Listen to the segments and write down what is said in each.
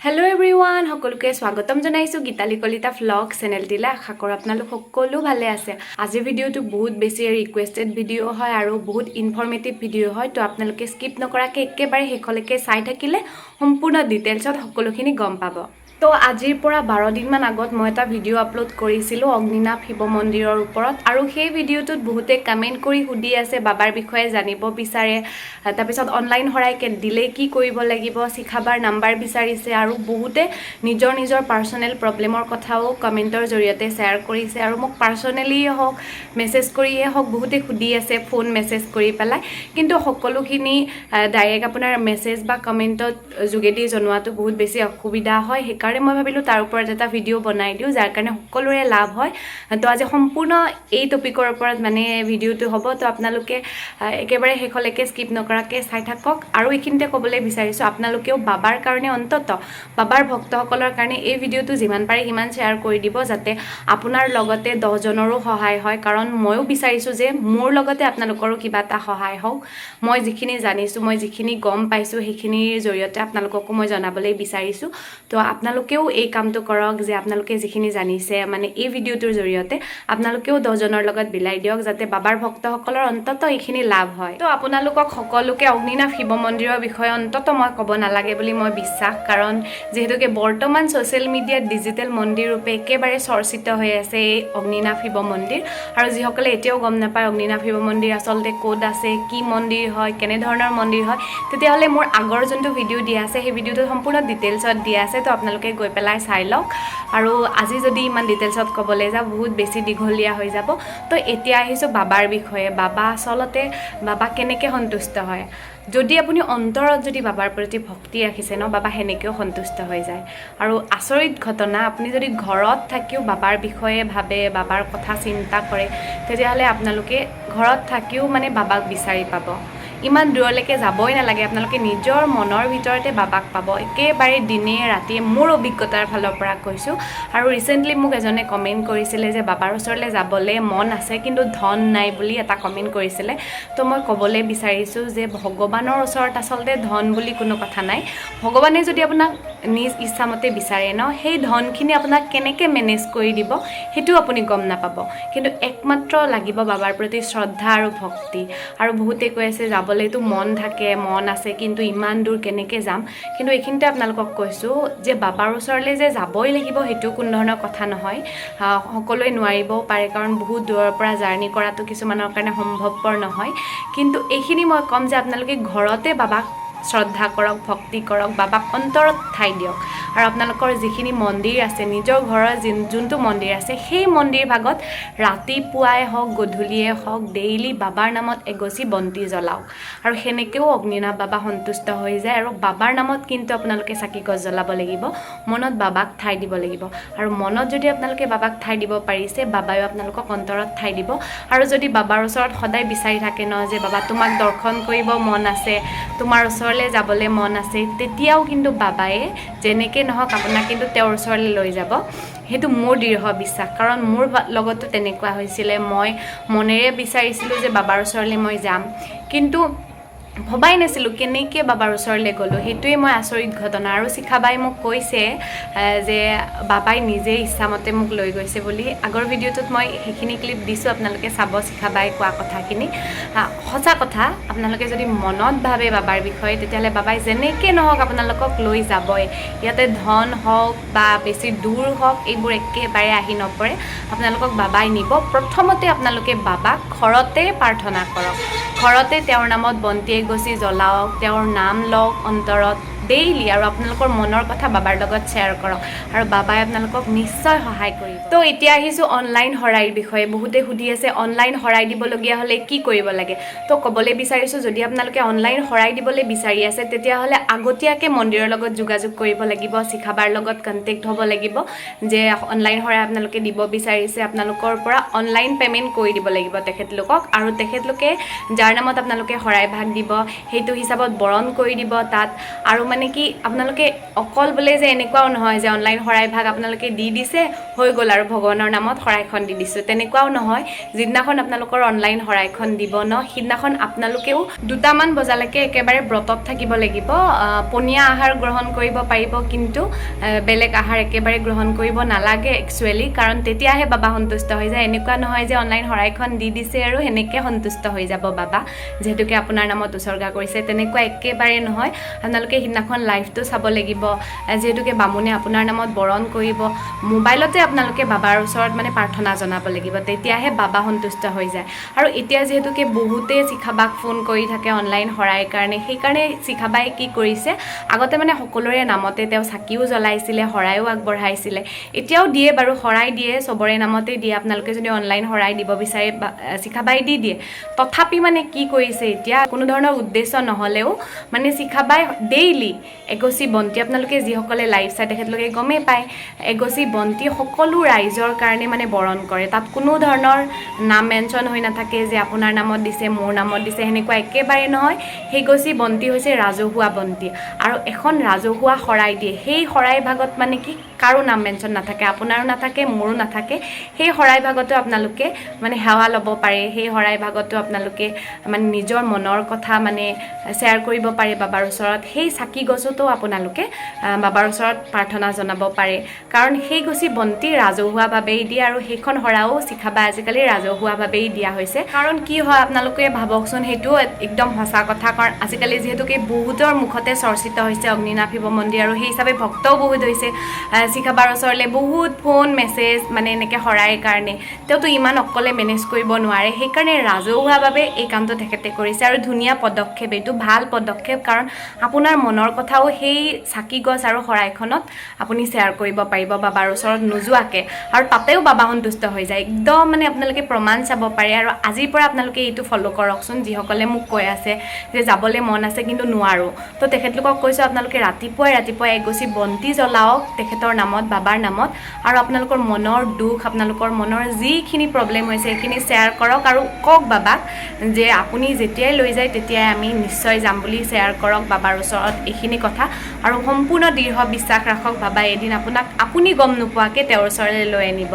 Hello everyone সকলোকে স্বাগতম জনাইছো গীতালি কলিতা ভ্লগ চেনেলটিলে আশা কৰো আপোনালোক সকলো ভালে আছে আজি ভিডিওটো বহুত বেছি ৰিকুৱেষ্টেড ভিডিও হয় আৰু বহুত ইনফৰমেটিভ ভিডিও হয় তো আপোনালোকে স্কিপ নকৰাকে একেবাৰে হেকলৈকে চাই থাকিলে সম্পূৰ্ণ ডিটেইলছত সকলোখিনি গম পাব তো আজিৰ পৰা 12 দিন মান আগত মই এটা ভিডিও আপলোড কৰিছিলো অগ্নিনাভ শিৱ মন্দিৰৰ ওপৰত আৰু সেই ভিডিওটোত বহুতে কমেন্ট কৰি সুধি আছে বাবাৰ বিষয়ে জানিব বিচাৰে তাৰ পিছত অনলাইন হৰাইকে দিলে কি কৰিব লাগিব শিখাবাৰ নাম্বাৰ বিচাৰিছে আৰু বহুতে নিজৰ পাৰ্সোনেল প্ৰবলেমৰ কথাও কমেন্টৰ জৰিয়তে শেয়াৰ কৰিছে আৰু মোক পাৰ্সোনেলি হওক মেসেজ কৰিয়ে হওক বহুতে সুধি আছে ফোন মেসেজ কৰি পেলাই কিন্তু সকলোখিনি ডাইৰেক্ট আপোনাৰ মেসেজ বা কমেন্টত যোগেদি জনোৱাটো বহুত বেছি অসুবিধা হয় সেইকাৰণে মই ভাবিলো তাৰ ওপৰত এটা ভিডিও বনাই দিও যাৰ কাৰণে সকলোৰে লাভ হয় তো আজি সম্পূৰ্ণ এই টপিকৰ ওপৰত মানে ভিডিওটো হ'ব তো আপোনালোকে একেবাৰে হেকলৈকে স্কিপ নকৰাকে চাই থাকক আৰু এইখিনিতে ক'বলৈ বিচাৰিছো আপোনালোকেও বাবাৰ কাৰণে অন্তত বাবাৰ ভক্তসকলৰ কাৰণে এই ভিডিওটো যিমান পাৰে সিমান শেয়াৰ কৰি দিব যাতে আপোনাৰ লগতে 10 জনৰো সহায় হয় কাৰণ ময়ো বিচাৰিছো যে মোৰ লগতে আপোনালোকৰো কিবা এটা সহায় হওক মই যিখিনি জানিছো মই যিখিনি গম পাইছো সেইখিনিৰ জৰিয়তে আপোনালোককো মই জনাবলৈ বিচাৰিছো তো আপোনালোকেও এই কামটো কৰক যে আপোনালোকে যিখিনি জানিছে মানে এই ভিডিওটোৰ জৰিয়তে আপোনালোকেও 10 জনৰ লগত বিলাই দিয়ক যাতে বাবাৰ ভক্তসকলৰ অন্তত এইখিনি লাভ হয় তো আপোনালোকক সকলোকে অগ্নিনাভ শিৱ মন্দিৰৰ বিষয়ে অন্তত মই ক'ব নালাগে বুলি মই বিশ্বাস কাৰণ যেহেতুকে বৰ্তমান সোশ্যাল মিডিয়াত ডিজিটেল মন্দিৰ ৰূপে একেবাৰে চৰ্চিত হৈ আছে এই অগ্নিনাভ শিৱ মন্দিৰ আৰু যিসকলে এতিয়াও গম নাপায় অগ্নিনাভ শিৱ মন্দিৰ আচলতে ক'ত আছে কি মন্দিৰ হয় কেনে ধৰণৰ মন্দিৰ হয় তেতিয়াহলে মোৰ আগৰ যোনটো ভিডিও দিয়া আছে সেই ভিডিওটো সম্পূৰ্ণ ডিটেইলছত দিয়া আছে তো আপোনালোকে গৈ পেলাই চাই লওক আৰু আজি যদি ইমান ডিটেইলছত ক'বলৈ যা বহুত বেছি দীঘলীয়া হৈ যাব তো এতিয়া আহিছো বাবাৰ বিষয়ে বাবা আচলতে বাবা কেনেকৈ সন্তুষ্ট হয় যদি আপুনি অন্তৰত যদি বাবাৰ প্ৰতি ভক্তি ৰাখিছে ন বাবা হেনেকেও সন্তুষ্ট হৈ যায় আৰু আচৰিত ঘটনা আপুনি যদি ঘৰত থাকিও বাবাৰ বিষয়ে ভাবে বাবাৰ কথা চিন্তা কৰে তেতিয়াহলে আপোনালোকে ঘৰত থাকিও মানে বাবাক বিচাৰি পাব ইমান দূৰলৈকে যাবই নালাগে আপোনালোকে নিজৰ মনৰ ভিতৰতে বাবাক পাব একেবাৰে দিনে ৰাতি মোৰ অভিজ্ঞতাৰ ফালৰ পৰা কৈছো আৰু ৰিসেন্টলি মোক এজনে কমেন্ট কৰিছিলে যে বাবাৰ ওচৰলৈ যাবলৈ মন আছে কিন্তু ধন নাই বুলি এটা কমেন্ট কৰিছিলে তো মই ক'বলৈ বিচাৰিছো যে ভগৱানৰ ওচৰত আচলতে ধন বুলি কোনো কথা নাই ভগৱানে যদি আপোনাক নিজ ইচ্ছামতে বিচাৰে ন সেই ধনখিনি আপোনাক কেনেকৈ মেনেজ কৰি দিব হেতু আপুনি গম নাপাব কিন্তু একমাত্ৰ লাগিব বাবাৰ প্ৰতি শ্ৰদ্ধা আৰু ভক্তি আৰু বহুতে কৈ আছে যাবলৈতো মন থাকে মন আছে কিন্তু ইমান দূৰ কেনেকৈ যাম কিন্তু এইখিনিতে আপোনালোকক কৈছো যে বাবাৰ ওচৰলৈ যে যাবই লাগিব হেতু কোনো ধৰণৰ কথা নহয় সকলোৱে নোৱাৰিবও পাৰে কাৰণ বহুত দূৰৰ পৰা জাৰ্নি কৰাটো কিছুমানৰ কাৰণে সম্ভৱপৰ নহয় কিন্তু এইখিনি মই কম যে আপোনালোকে ঘৰতে বাবাক শ্ৰদ্ধা কৰক ভক্তি কৰক বাবাক অন্তৰত ঠাই দিয়ক আৰু আপোনালোকৰ যিখিনি মন্দিৰ আছে নিজৰ ঘৰৰ যোনটো মন্দিৰ আছে সেই মন্দিৰ ভাগত ৰাতিপুৱাই হওক গধূলিয়ে হওক ডেইলি বাবাৰ নামত এগছি বন্তি জ্বলাওক আৰু হেনেকেও অগ্নিনাভ বাবা সন্তুষ্ট হৈ যায় আৰু বাবাৰ নামত কিন্তু আপোনালোকে চাকি গছ জ্বলাব লাগিব মনত বাবাক ঠাই দিব লাগিব আৰু মনত যদি আপোনালোকে বাবাক ঠাই দিব পাৰিছে বাবায়ো আপোনালোকক অন্তৰত ঠাই দিব আৰু যদি বাবাৰ ওচৰত সদায় বিচাৰি থাকে ন যে বাবা তোমাক দৰ্শন কৰিব মন আছে তোমাৰ ওচৰলৈ যাবলৈ মন আছে তেতিয়াও কিন্তু বাবায়ে যেনেকৈ নহওক আপোনাক কিন্তু তেওঁৰ ওচৰলৈ লৈ যাব হেতু মোৰ দৃঢ় বিশ্বাস কাৰণ মোৰ লগতো তেনেকুৱা হৈছিলে মই মনেৰে বিচাৰিছিলো যে বাবাৰ ওচৰলৈ মই যাম কিন্তু ভবাই নাছিলো কেনেকৈ বাবাৰ ওচৰলৈ গ'লো হেতুৱে মই আচৰিত ঘটনা আৰু শিখাবাই মোক কৈছে যে বাবাই নিজে ইচ্ছামতে মোক লৈ গৈছে বুলি আগৰ ভিডিওটোত মই সেইখিনি ক্লিপ দিছো আপোনালোকে চাব শিখাবাই কোৱা কথাখিনি সঁচা কথা আপোনালোকে যদি মনত ভাবে বাবাৰ বিষয়ে তেতিয়াহলে বাবাই যেনেকৈ নহওক আপোনালোকক লৈ যাবই ইয়াতে ধন হওক বা বেছি দূৰ হওক এইবোৰ একেবাৰে আহি নপৰে আপোনালোকক বাবাই নিব প্ৰথমতে আপোনালোকে বাবাক ঘৰতে প্ৰাৰ্থনা কৰক ঘৰতে তেওঁৰ নামত বন্তি এগছি জ্বলাওক তেওঁৰ নাম লওক অন্তৰত ডেইলি আৰু আপোনালোকৰ মনৰ কথা বাবাৰ লগত শ্বেয়াৰ কৰক আৰু বাবাই আপোনালোকক নিশ্চয় সহায় কৰিব তো এতিয়া আহিছো অনলাইন হৰাইৰ বিষয়ে বহুতে সুধি আছে অনলাইন হৰাই দিবলগীয়া হ'লে কি কৰিব লাগে তো ক'বলৈ বিচাৰিছো যদি আপোনালোকে অনলাইন হৰাই দিবলৈ বিচাৰি আছে তেতিয়াহ'লে আগতীয়াকৈ মন্দিৰৰ লগত যোগাযোগ কৰিব লাগিব শিখাবাৰ লগত কণ্টেক্ট হ'ব লাগিব যে অনলাইন হৰাই আপোনালোকে দিব বিচাৰিছে আপোনালোকৰ পৰা অনলাইন পেমেন্ট কৰি দিব লাগিব তেখেতলোকক আৰু তেখেতলোকে যাৰ নামত আপোনালোকে হৰাই ভাগ দিব হেতু হিচাপত বৰণ কৰি দিব তাত আৰু মানে কি আপোনালোকে অকল বলে যে এনেকুৱাও নহয় যে অনলাইন হৰাই ভাগ আপোনালোকে দি দিছে হৈ গ'ল আৰু ভগৱানৰ নামত শৰাইখন দি দিছোঁ, তেনেকুৱাও নহয়। যিদিনাখন আপোনালোকৰ অনলাইন শৰাইখন দিব ন, সিদিনাখন আপোনালোকেও 2টামান বজালৈকে একেবাৰে ব্ৰতত থাকিব লাগিব। পনীয়া আহাৰ গ্ৰহণ কৰিব পাৰিব, কিন্তু বেলেগ আহাৰ একেবাৰে গ্ৰহণ কৰিব নালাগে একচুৱেলি, কাৰণ তেতিয়াহে বাবা সন্তুষ্ট হৈ যায়। এনেকুৱা নহয় যে অনলাইন শৰাইখন দি দিছে আৰু সেনেকৈ সন্তুষ্ট হৈ যাব বাবা, যিহেতুকে আপোনাৰ নামত উচৰ্গা কৰিছে, তেনেকুৱা একেবাৰে নহয়। আপোনালোকে সিদিনাখন লাইভটো চাব লাগিব, যিহেতুকে বামুণে আপোনাৰ নামত বৰণ কৰিব। মোবাইলতে আপোনালোকে বাবাৰ ওচৰত মানে প্ৰাৰ্থনা জনাব লাগিব, তেতিয়াহে বাবা সন্তুষ্ট হৈ যায়। আৰু এতিয়া যিহেতুকে বহুতেই শিখাবাক ফোন কৰি থাকে অনলাইন শৰাইৰ কাৰণে, সেইকাৰণে শিখাবাই কি কৰিছে, আগতে মানে সকলোৰে নামতে তেওঁ চাকিও জ্বলাইছিলে, শৰাইও আগবঢ়াইছিলে, এতিয়াও দিয়ে বাৰু, শৰাই দিয়ে, চবৰে নামতে দিয়ে। আপোনালোকে যদি অনলাইন শৰাই দিব বিচাৰে শিখাবাই দি দিয়ে। তথাপি মানে কি কৰিছে এতিয়া, কোনো ধৰণৰ উদ্দেশ্য নহ'লেও মানে শিখাবাই ডেইলি এগছি বন্তি, আপোনালোকে যিসকলে লাইভ চাই তেখেতলোকে গমেই পায়, এগছি বন্তি সকলো ৰাইজৰ কাৰণে মানে বৰণ কৰে। তাত কোনো ধৰণৰ নাম মেনশ্যন হৈ নাথাকে যে আপোনাৰ নামত দিছে, মোৰ নামত দিছে, সেনেকুৱা একেবাৰে নহয়। সেইগছি বন্তি হৈছে ৰাজহুৱা বন্তি, আৰু এখন ৰাজহুৱা শৰাই দিয়ে। সেই শৰাই ভাগত মানে কি কাৰো নাম মেনশ্যন নাথাকে, আপোনাৰো নাথাকে, মোৰো নাথাকে। সেই শৰাই ভাগতো আপোনালোকে মানে সেৱা ল'ব পাৰে, সেই শৰাই ভাগতো আপোনালোকে মানে নিজৰ মনৰ কথা মানে শ্বেয়াৰ কৰিব পাৰে বাবাৰ ওচৰত। সেই চাকি গছতো আপোনালোকে বাবাৰ ওচৰত প্ৰাৰ্থনা জনাব পাৰে, কাৰণ সেই গছি বন্তি ৰাজহুৱাভাৱেই দিয়ে, আৰু সেইখন শৰাও শিখাবা আজিকালি ৰাজহুৱাভাৱেই দিয়া হৈছে। কাৰণ কি হয় আপোনালোকে ভাবকচোন, সেইটো একদম সঁচা কথা। কাৰণ আজিকালি যিহেতুকে বহুতৰ মুখতে চৰ্চিত হৈছে অগ্নিনাভ শিৱ মন্দিৰ, আৰু সেই হিচাপে ভক্তও বহুত হৈছে। শিখাবাৰ ওচৰলৈ বহুত ফোন মেছেজ মানে এনেকৈ শৰাইৰ কাৰণে, তেওঁতো ইমান অকলে মেনেজ কৰিব নোৱাৰে, সেইকাৰণে ৰাজহুৱাভাৱে এই কামটো তেখেতে কৰিছে। আৰু ধুনীয়া পদক্ষেপ, এইটো ভাল পদক্ষেপ, কাৰণ আপোনাৰ মনৰ কথাও সেই চাকি গছ আৰু শৰাইখনত আপুনি শ্বেয়াৰ কৰিব পাৰিব বাবাৰ ওচৰত নোযোৱাকৈ, আৰু তাতেও বাবা সন্তুষ্ট হৈ যায় একদম। মানে আপোনালোকে প্ৰমাণ চাব পাৰে, আৰু আজিৰ পৰা আপোনালোকে এইটো ফ'ল' কৰকচোন। যিসকলে মোক কৈ আছে যে যাবলৈ মন আছে কিন্তু নোৱাৰোঁ, তো তেখেতলোকক কৈছোঁ আপোনালোকে ৰাতিপুৱাই এগছি বন্তি জ্বলাওক তেখেতৰ নামত, বাবাৰ নামত, আৰু আপোনালোকৰ মনৰ দুখ, আপোনালোকৰ মনৰ যিখিনি প্ৰব্লেম হৈছে সেইখিনি শ্বেয়াৰ কৰক, আৰু কওক বাবাক যে আপুনি যেতিয়াই লৈ যায় তেতিয়াই আমি নিশ্চয় যাম বুলি শ্বেয়াৰ কৰক বাবাৰ ওচৰত এইখিনি কথা। আৰু সম্পূৰ্ণ দৃঢ় বিশ্বাস ৰাখক, বাবাই এদিন আপোনাক আপুনি গম নোপোৱাকৈ তেওঁৰ ওচৰলৈ লৈ আনিব।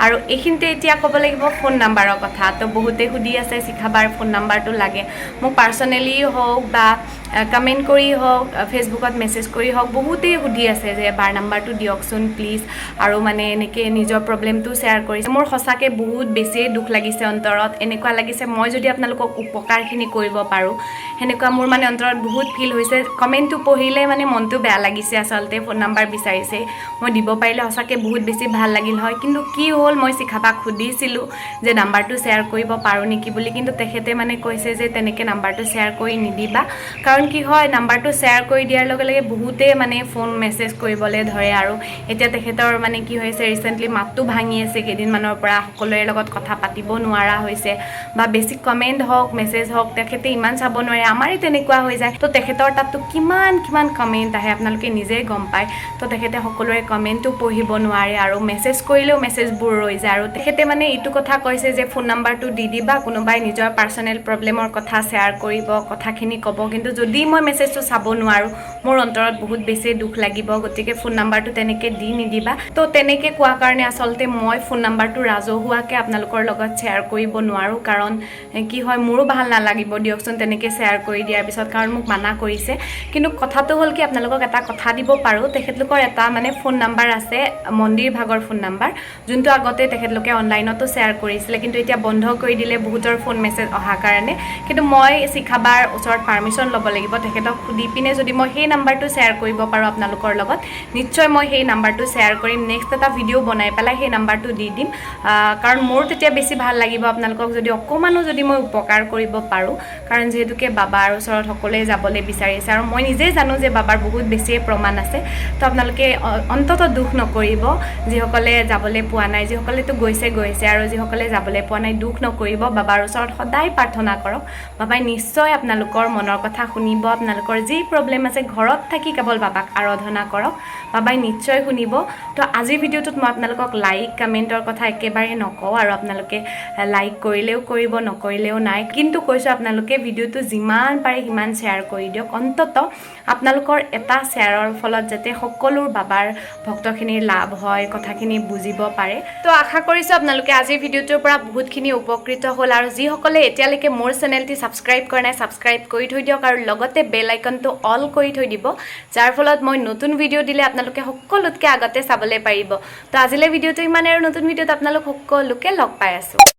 আৰু এইখিনিতে এতিয়া ক'ব লাগিব ফোন নাম্বাৰৰ কথা। তো বহুতে সুধি আছে শিখাবাৰ ফোন নাম্বাৰটো লাগে। মোক পাৰ্চনেলি হওক বা কমেণ্ট কৰি হওক, ফেচবুকত মেছেজ কৰি হওক, বহুতেই সুধি আছে যে বাৰ নাম্বাৰটো দিয়কচোন প্লিজ, আৰু মানে এনেকৈ নিজৰ প্ৰব্লেমটো শ্বেয়াৰ কৰিছে। মোৰ সঁচাকৈ বহুত বেছিয়ে দুখ লাগিছে অন্তৰত, এনেকুৱা লাগিছে মই যদি আপোনালোকক উপকাৰখিনি কৰিব পাৰোঁ, সেনেকুৱা মোৰ মানে অন্তৰত বহুত ফিল হৈছে। কমেণ্টটো পঢ়িলে মানে মনটো বেয়া লাগিছে আচলতে। ফোন নাম্বাৰ বিচাৰিছে, মই দিব পাৰিলে সঁচাকৈ বহুত বেছি ভাল লাগিল হয়। কিন্তু কি হ'ল, মই শিখাবাক সুধিছিলোঁ যে নাম্বাৰটো শ্বেয়াৰ কৰিব পাৰোঁ নেকি বুলি, কিন্তু তেখেতে মানে কৈছে যে তেনেকৈ নাম্বাৰটো শ্বেয়াৰ কৰি নিদিবা। কাৰণ কি হয়, নাম্বাৰটো শ্বেয়াৰ কৰি দিয়াৰ লগে লগে বহুতেই মানে ফোন মেছেজ কৰিবলৈ ধৰে, আৰু এতিয়া তেখেতৰ মানে কি হৈছে, ৰিচেণ্টলি মাতটো ভাঙি আছে কেইদিনমানৰ পৰা, সকলোৰে লগত কথা পাতিব নোৱাৰা হৈছে, বা বেছি কমেণ্ট হওক মেছেজ হওক তেখেতে ইমান চাব নোৱাৰে, আমাৰে তেনেকুৱা হৈ যায়। তো তেখেতৰ তাততো কিমান কমেণ্ট আহে আপোনালোকে নিজেই গম পায়। তো তেখেতে সকলোৰে কমেণ্টটো পঢ়িব নোৱাৰে, আৰু মেছেজ কৰিলেও মেছেজবোৰ ৰৈ যায়। আৰু তেখেতে মানে এইটো কথা কৈছে যে ফোন নাম্বাৰটো দি দিবা, কোনোবাই নিজৰ পাৰ্চনেল প্ৰব্লেমৰ কথা শ্বেয়াৰ কৰিব, কথাখিনি ক'ব, কিন্তু যদি মই মেছেজটো চাব নোৱাৰোঁ মোৰ অন্তৰত বহুত বেছি দুখ লাগিব, গতিকে ফোন নাম্বাৰটো তেনেকৈ দি নিদিবা। তো তেনেকৈ কোৱা কাৰণে আচলতে মই ফোন নাম্বাৰটো ৰাজহুৱাকৈ আপোনালোকৰ লগত শ্বেয়াৰ কৰিব নোৱাৰোঁ, কাৰণ কি হয়, মোৰো ভাল নালাগিব দিয়কচোন তেনেকৈ শ্বেয়াৰ কৰি দিয়াৰ পিছত, কাৰণ মোক মানা কৰিছে। কিন্তু কথাটো হ'ল কি, আপোনালোকক এটা কথা দিব পাৰোঁ, তেখেতলোকৰ এটা মানে ফোন নাম্বাৰ আছে, মন্দিৰ ভাগৰ ফোন নাম্বাৰ, যোনটো আগতে তেখেতলোকে অনলাইনতো শ্বেয়াৰ কৰিছিলে, কিন্তু এতিয়া বন্ধ কৰি দিলে বহুতৰ ফোন মেছেজ অহাৰ কাৰণে। কিন্তু মই শিখাবাৰ ওচৰত পাৰ্মিশ্যন ল'ব লাগিব, তেখেতক সুধি পিনে যদি মই সেই নাম্বাৰটো শ্বেয়াৰ কৰিব পাৰোঁ আপোনালোকৰ লগত, নিশ্চয় মই সেই নাম্বাৰটো শ্বেয়াৰ কৰিম। নেক্সট এটা ভিডিঅ' বনাই পেলাই সেই নাম্বাৰটো দি দিম, কাৰণ মোৰ তেতিয়া বেছি ভাল লাগিব আপোনালোকক যদি অকণমানো যদি মই উপকাৰ কৰিব পাৰোঁ, কাৰণ যিহেতুকে বাবাৰ ওচৰত সকলোৱে যাবলৈ বিচাৰিছে, আৰু মই নিজেই জানো যে বাবাৰ বহুত বেছিয়ে প্ৰমাণ আছে। তো আপোনালোকে অন্ততঃ দুখ নকৰিব, যিসকলে যাবলৈ পোৱা নাই, যিসকলেতো গৈছে, আৰু যিসকলে যাবলৈ পোৱা নাই দুখ নকৰিব, বাবাৰ ওচৰত সদায় প্ৰাৰ্থনা কৰক, বাবাই নিশ্চয় আপোনালোকৰ মনৰ কথা শুনি শুনিব আপোনালোকৰ যি প্ৰব্লেম আছে ঘৰত থাকি কেৱল বাবাক আৰাধনা কৰক বাবাই নিশ্চয় শুনিব তো আজিৰ ভিডিঅ'টোত মই আপোনালোকক লাইক কমেণ্টৰ কথা একেবাৰে নকওঁ আৰু আপোনালোকে লাইক কৰিলেও কৰিব নকৰিলেও নাই কিন্তু কৈছোঁ আপোনালোকে ভিডিঅ'টো যিমান পাৰে সিমান শ্বেয়াৰ কৰি দিয়ক অন্তত আপোনালোকৰ এটা শ্বেয়াৰৰ ফলত যাতে সকলো বাবাৰ ভক্তখিনিৰ লাভ হয় কথাখিনি বুজিব পাৰে তো আশা কৰিছোঁ আপোনালোকে আজিৰ ভিডিঅ'টোৰ পৰা বহুতখিনি উপকৃত হ'ল আৰু যিসকলে এতিয়ালৈকে মোৰ চেনেলটি ছাবস্ক্ৰাইব কৰা নাই ছাবস্ক্ৰাইব কৰি থৈ দিয়ক আৰু লগতে বেল আইকনটো অল কৰি থৈ দিব যাৰ ফলত মই নতুন ভিডিঅ' দিলে আপোনালোকে সকলোতকৈ আগতে চাবলৈ পাৰিব তো আজিলৈ ভিডিঅ'টো ইমানে আৰু নতুন ভিডিঅ'ত আপোনালোক সকলোকে লগ পাই আছোঁ